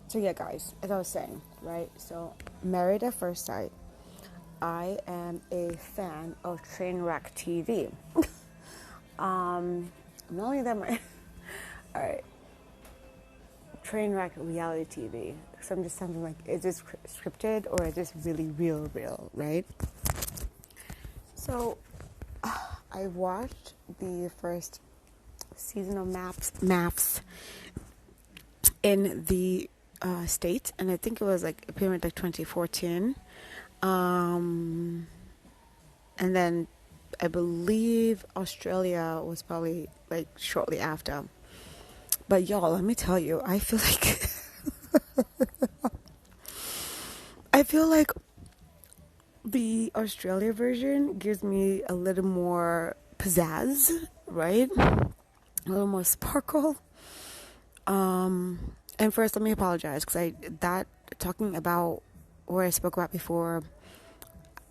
So yeah, guys, as I was saying, right? So Married at First Sight. I am a fan of Trainwreck TV. Not only that, all right, Trainwreck reality TV. So I'm just something like, is this scripted or is this really real, right? So I watched the first season of Maps in the States, and I think it was like pretty much like 2014. And then I believe Australia was probably like shortly after. But y'all, let me tell you, I feel like I feel like the Australia version gives me a little more pizzazz, right? A little more sparkle. And first, let me apologize because talking about what I spoke about before,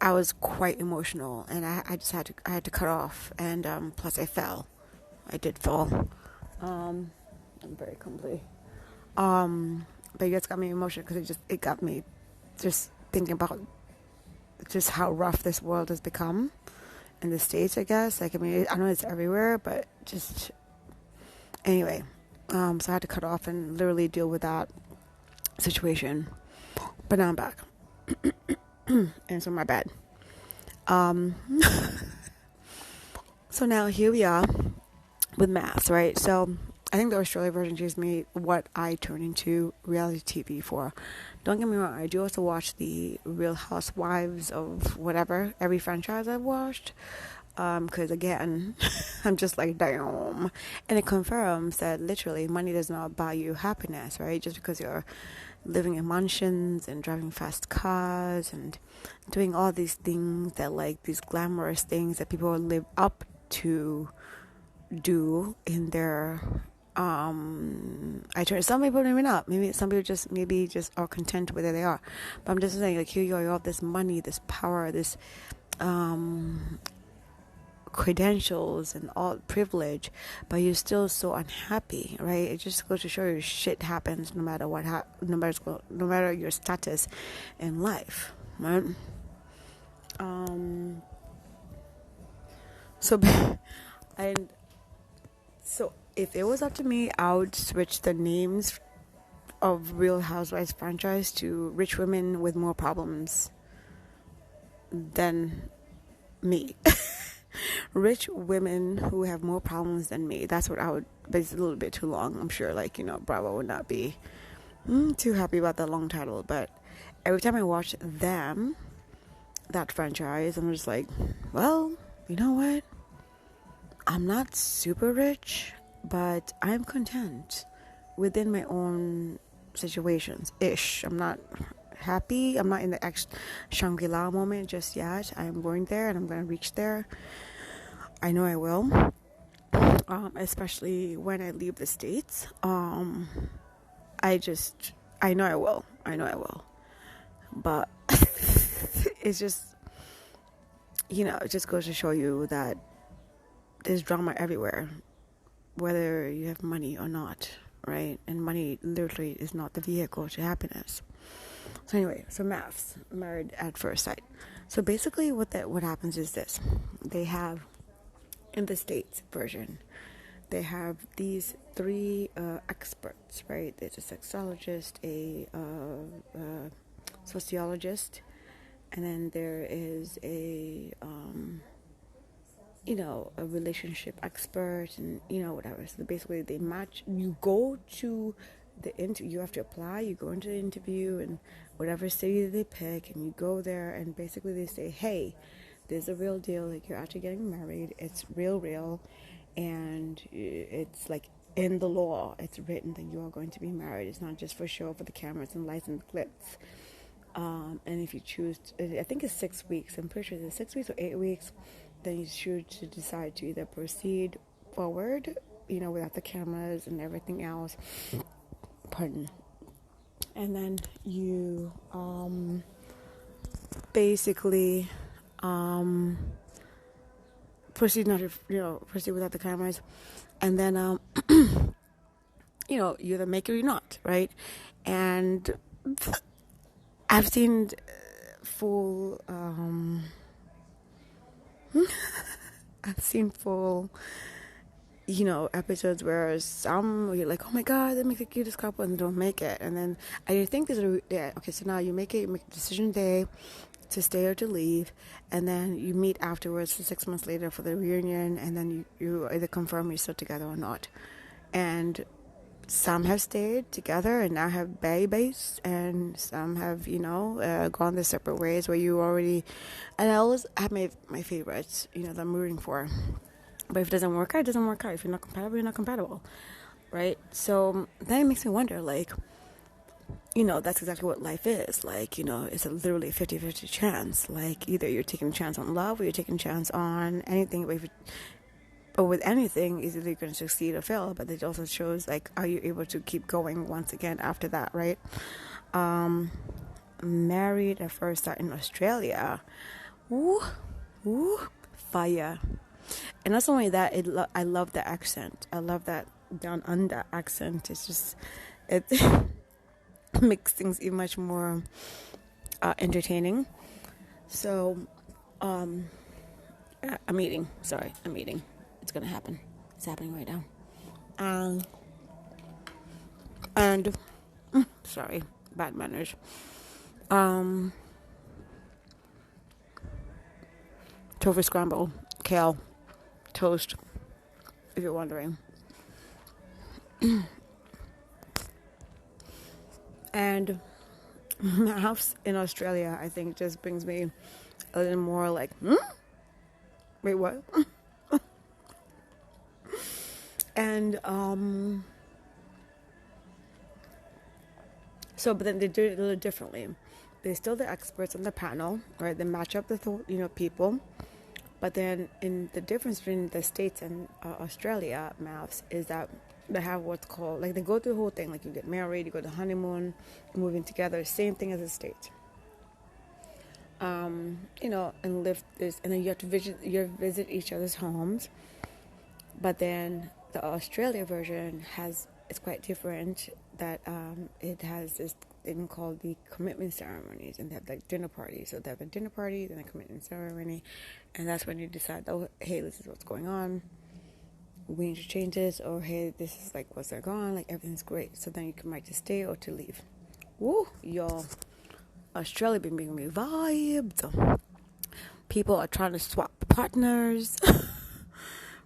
I was quite emotional, and I had to cut off, and plus I did fall. I'm very comfy. But it just got me emotional because it got me just thinking about just how rough this world has become in the States, I guess. Like, I mean, I know it's everywhere, but just anyway. So I had to cut off and literally deal with that situation. But now I'm back. And so my bad. So now here we are with maths, right? So I think the Australia version gives me what I turn into reality TV for. Don't get me wrong, I do also watch the Real Housewives of whatever, every franchise I've watched. Because again, I'm just like, damn. And it confirms that literally money does not buy you happiness, right? Just because you're living in mansions and driving fast cars and doing all these things that, like, these glamorous things that people live up to do in their some people maybe not, maybe some people just are content with where they are. But I'm just saying, like, here you are, you have this money, this power, this credentials and all privilege, but you're still so unhappy, right? It just goes to show you shit happens no matter what no matter your status in life, right? So and so if it was up to me, I would switch the names of Real Housewives franchise to Rich Women with More Problems Than Me. Rich women who have more problems than me. That's what I would, but it's a little bit too long. I'm sure, like, Bravo would not be too happy about that long title. But every time I watch that franchise, I'm just like, well, you know what? I'm not super rich, but I'm content within my own situations ish. I'm not happy. I'm not in the Shangri-La moment just yet. I'm going there and I'm going to reach there. I know I will. Especially when I leave the States. I know I will. But it's just, it just goes to show you that there's drama everywhere, whether you have money or not, right? And money literally is not the vehicle to happiness. So anyway, so maths, Married at First Sight. So basically what happens is this. They have, in the States version, they have these three experts, right? There's a sexologist, a sociologist, and then there is a relationship expert, and whatever. So basically they match. You go to the interview, you have to apply, you go into the interview and whatever city they pick, and you go there, and basically they say, hey, there's a real deal, like, you're actually getting married, it's real, and it's like in the law, it's written that you are going to be married. It's not just for show for the cameras and lights and clips. And if you choose I think it's 6 weeks, I'm pretty sure it's 6 weeks or 8 weeks, then you should decide to either proceed forward, without the cameras and everything else. Pardon. And then you basically proceed without the cameras, and then you either make it or you're not, right? And I've seen full, I've seen full, episodes where some you're like, oh my god, they make the cutest couple, and they don't make it. And then I think okay, so now you make a decision day to stay or to leave, and then you meet afterwards 6 months later for the reunion, and then you either confirm you're still together or not. And some have stayed together and now have babies, and some have gone their separate ways where you already, and I always have my favorites that I'm rooting for. But if it doesn't work out, it doesn't work out. If you're not compatible, you're not compatible, right? So then it makes me wonder, like, that's exactly what life is. Like, it's literally a 50-50 chance. Like, either you're taking a chance on love or you're taking a chance on anything. But with anything, either you're going to succeed or fail. But it also shows, like, are you able to keep going once again after that, right? Married at first sight in Australia. Ooh, fire. And not only that, I love the accent. I love that down under accent. It's just, it makes things even much more entertaining. So, I'm eating. It's gonna happen. It's happening right now. And sorry, bad manners. Tofu scramble, kale, toast, if you're wondering. And my house in Australia, I think, just brings me a little more like, wait, what? And but then they do it a little differently. They're still the experts on the panel, right? They match up the people. But then, in the difference between the States and Australia maths is that they have what's called, like, they go through the whole thing. Like, you get married, you go to honeymoon, moving together, same thing as the States. And live this, and then you have to visit each other's homes. But then the Australia version it's quite different. That it has this thing called the commitment ceremonies, and they have like dinner parties. So they have a dinner party, then a commitment ceremony, and that's when you decide, oh, hey, this is what's going on. We need to change this, or hey, this is like what's going on. Like, everything's great. So then you might just stay or to leave. Woo, y'all! Australia been bringing me vibes. People are trying to swap partners.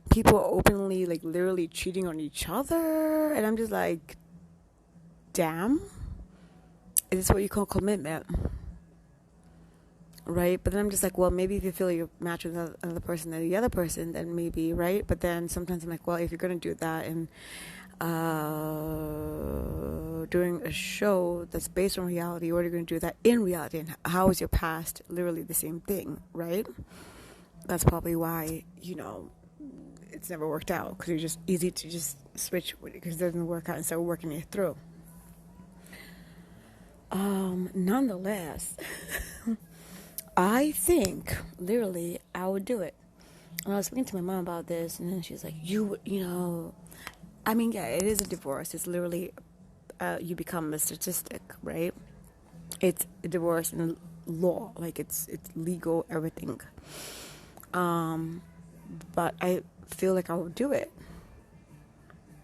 People are openly, like, literally cheating on each other, and I'm just like, damn, is this what you call commitment? Right? But then I'm just like, well, maybe if you feel you're matched with another person than the other person, then maybe, right? But then sometimes I'm like, well, if you're going to do that and doing a show that's based on reality, or are you going to do that in reality? And how is your past literally the same thing, right? That's probably why, it's never worked out, because it's just easy to just switch because it doesn't work out and start working it through. Nonetheless, I think literally I would do it. And I was speaking to my mom about this, and then she's like, I mean, yeah, it is a divorce. It's literally you become a statistic, right? It's a divorce in law, like it's legal, everything. But I feel like I would do it.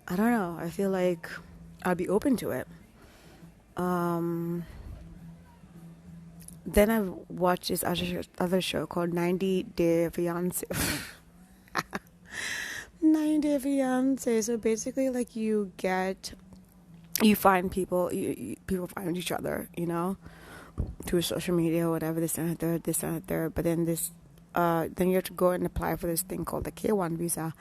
I don't know. I feel like I'd be open to it. Then I've watched this other show called 90 Day Fiancé. 90 Day Fiancé. So basically, like, you find people, people find each other, through social media or whatever, this and the third. But then then you have to go and apply for this thing called the K1 visa,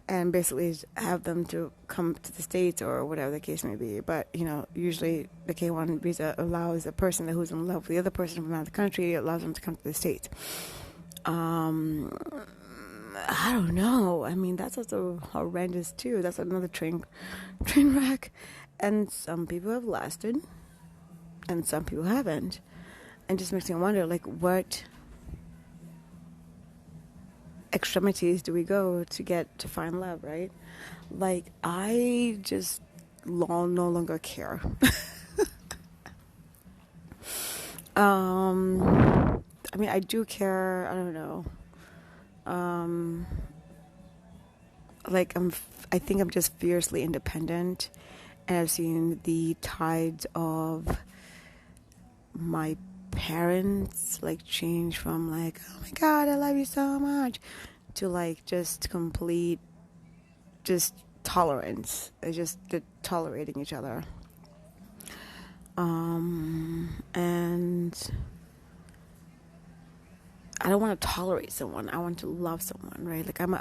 and basically have them to come to the States or whatever the case may be. But, usually the K1 visa allows a person who's in love with the other person from another country, allows them to come to the States. I don't know. I mean, that's also horrendous too. That's another train wreck. And some people have lasted, and some people haven't. And just makes me wonder, like, what extremities do we go to find love, right? Like, I just no longer care. I mean, I do care. I don't know. Like I think I'm just fiercely independent, and I've seen the tides of my parents like change from like, oh my god, I love you so much, to like just complete, just tolerance. They just tolerating each other. And I don't want to tolerate someone. I want to love someone, right? Like I'm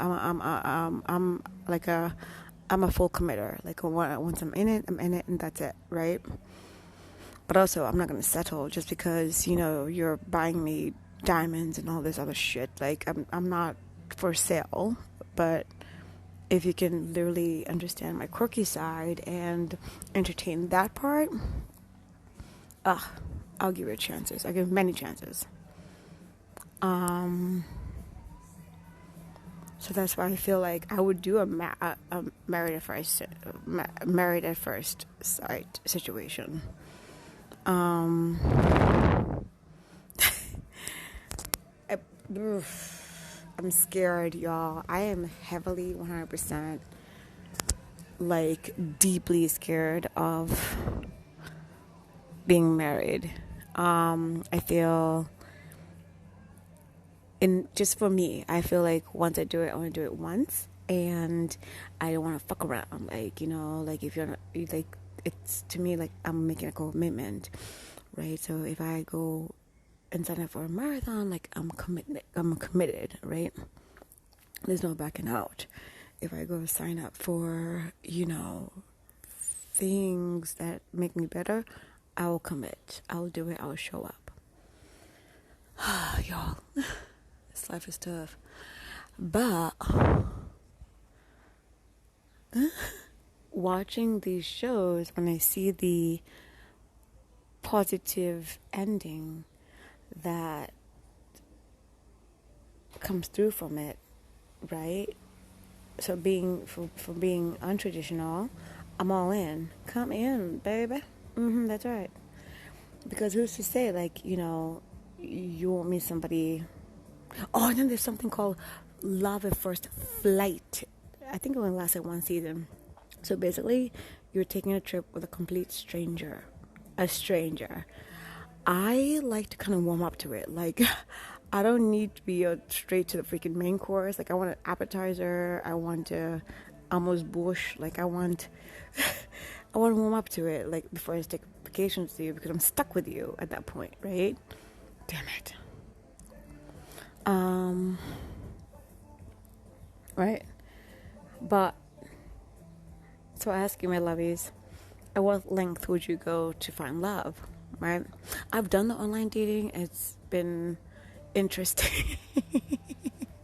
a full committer. Like once I'm in it, and that's it, right? But also, I'm not gonna settle just because you're buying me diamonds and all this other shit. Like I'm not for sale. But if you can literally understand my quirky side and entertain that part, I'll give it chances. I give many chances. So that's why I feel like I would do a married at first sight situation. I'm scared, y'all. I am heavily 100% like deeply scared of being married. I feel, just for me, I feel like once I do it, I want to do it once, and I don't want to fuck around. Like, like if you're not, like, it's to me like I'm making a commitment, right? So if I go and sign up for a marathon, like I'm committed, right? There's no backing out. If I go sign up for, things that make me better, I will commit. I will do it. I will show up. Y'all, this life is tough. But watching these shows, when I see the positive ending that comes through from it, right? So for being untraditional, I'm all in. Come in, baby. That's right. Because who's to say, like, you won't meet somebody. Oh, and then there's something called love at first flight. I think it only lasted one season. So basically, you're taking a trip with a complete stranger. A stranger. I like to kind of warm up to it. Like, I don't need to be straight to the freaking main course. Like, I want an appetizer. I want to almost bush. Like, I want to warm up to it. Like, before I take vacations with you, because I'm stuck with you at that point, right? Damn it. Right? But, so I ask you, my lovies, at what length would you go to find love? Right? I've done the online dating. It's been interesting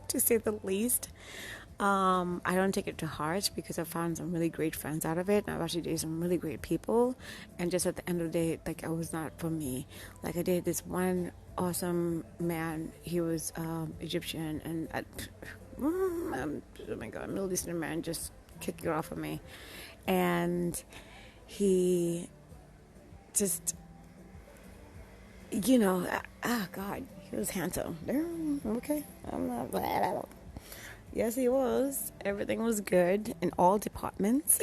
to say the least. I don't take it to heart because I found some really great friends out of it, and I've actually dated some really great people, and just at the end of the day, like, it was not for me. Like, I dated this one awesome man. He was Egyptian, and oh my god, Middle Eastern man just kicked it off of me, and he just, God, he was handsome. Okay, I'm not. Yes, he was. Everything was good in all departments.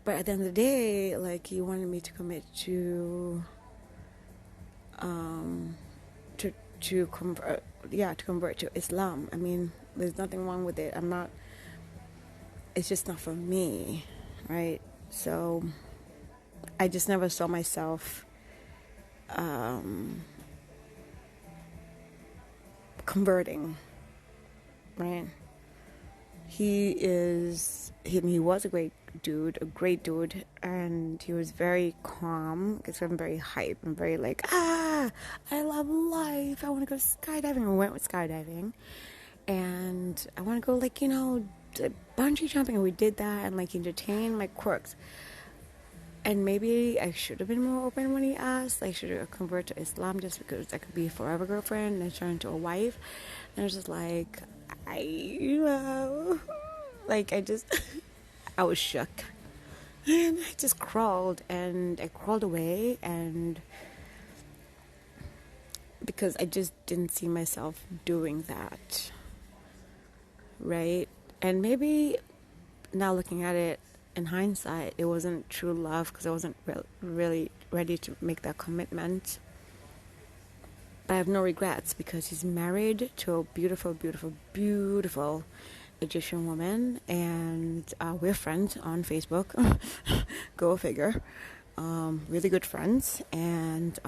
But at the end of the day, like, he wanted me to commit to convert to Islam. I mean, there's nothing wrong with it. It's just not for me, right? So I just never saw myself converting, right? He was a great dude, and he was very calm, because I'm very hype. I'm very like, I love life. I want to go skydiving. I went with skydiving, and I want to go, like, bungee jumping, and we did that, and like, entertain my quirks. And maybe I should have been more open when he asked. I should have converted to Islam just because I could be a forever girlfriend and turn into a wife. And I was just like, I was shook. And I just crawled, and I crawled away, and because I just didn't see myself doing that, right? And maybe now looking at it in hindsight, it wasn't true love because I wasn't really ready to make that commitment. But I have no regrets because he's married to a beautiful, beautiful, beautiful Egyptian woman, and we're friends on Facebook. Go figure. Really good friends, and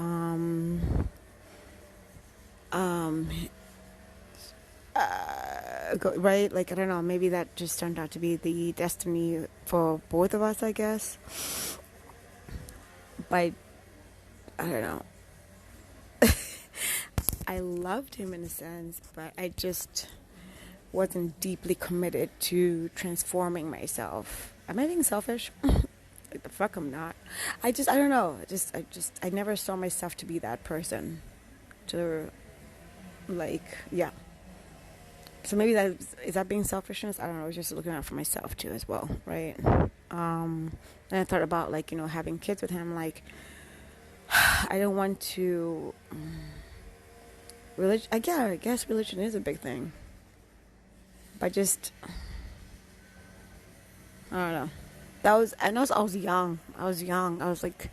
right, like I don't know, maybe that just turned out to be the destiny for both of us, I guess. But I don't know. I loved him in a sense, but I just wasn't deeply committed to transforming myself. Am I being selfish? Like the fuck I'm not. I don't know. I never saw myself to be that person. To like, yeah. So maybe is that being selfishness? I don't know. I was just looking out for myself too as well, right? And I thought about like, having kids with him. Like, I don't want to. Religion. I guess religion is a big thing. But I don't know. I know I was young. I was like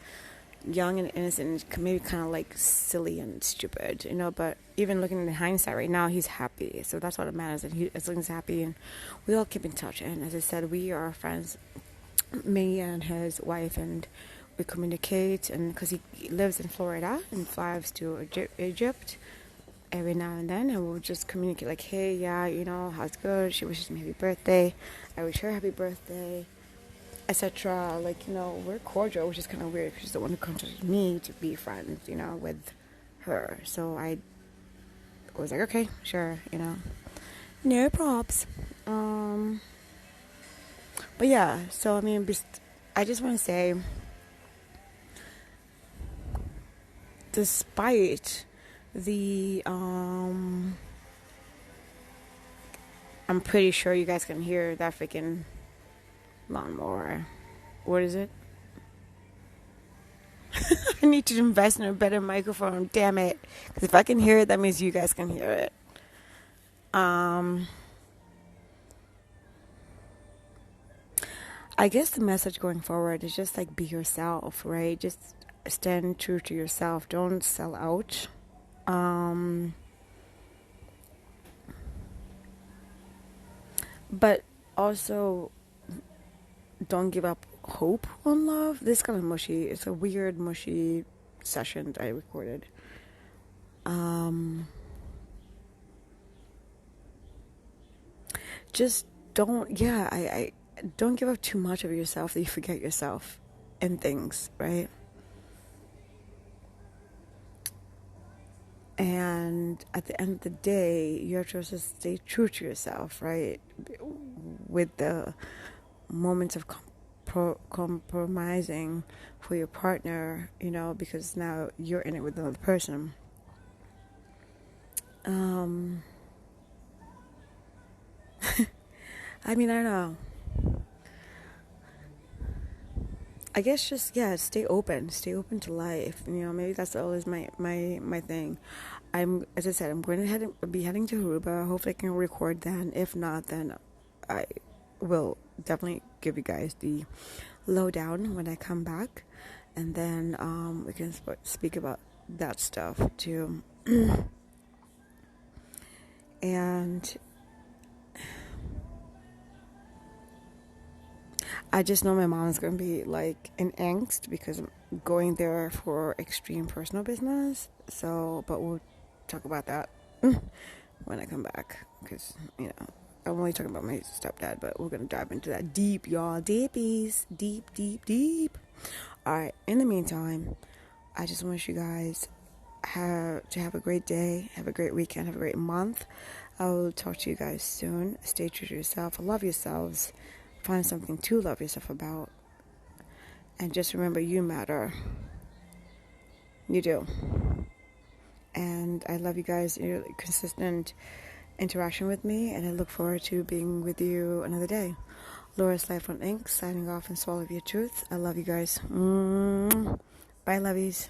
young and innocent, maybe kind of like silly and stupid, but even looking in hindsight right now, he's happy. So that's what it matters, that as long as he's happy, and we all keep in touch. And as I said, we are friends, me and his wife, and we communicate, and because he lives in Florida and flies to Egypt every now and then, and we'll just communicate like, hey, yeah, how's it good? She wishes me happy birthday, I wish her happy birthday, etc. Like, we're cordial, which is kind of weird because she's the one who contacted me to be friends, with her. So I was like, okay, sure, no props. But yeah, so I mean, I just want to say, despite the I'm pretty sure you guys can hear that freaking lawnmower. What is it? I need to invest in a better microphone, damn it. Because if I can hear it, that means you guys can hear it. I guess the message going forward is just like be yourself, right? Just stand true to yourself. Don't sell out. But also don't give up hope on love. This is kind of mushy. It's a weird, mushy session that I recorded. Just don't, I don't give up too much of yourself that you forget yourself and things, right? And at the end of the day, you have to also stay true to yourself, right? With the moments of compromising for your partner, because now you're in it with another person. I mean, I don't know. I guess just, stay open to life. Maybe that's always my thing. As I said, I'm going to be heading to Aruba. Hopefully I can record then. If not, then I will definitely give you guys the lowdown when I come back. And then we can speak about that stuff too. And I just know my mom is going to be like in angst because I'm going there for extreme personal business. So, but we'll talk about that when I come back because, I'm only talking about my stepdad, but we're going to dive into that deep, y'all. Deepies. Deep, deep, deep. All right. In the meantime, I just wish you guys to have a great day, have a great weekend, have a great month. I will talk to you guys soon. Stay true to yourself. Love yourselves. Find something to love yourself about. And just remember, you matter. You do. And I love you guys, your consistent interaction with me. And I look forward to being with you another day. Laura's Life on Ink, signing off and swallow your truth. I love you guys. Bye, lovies.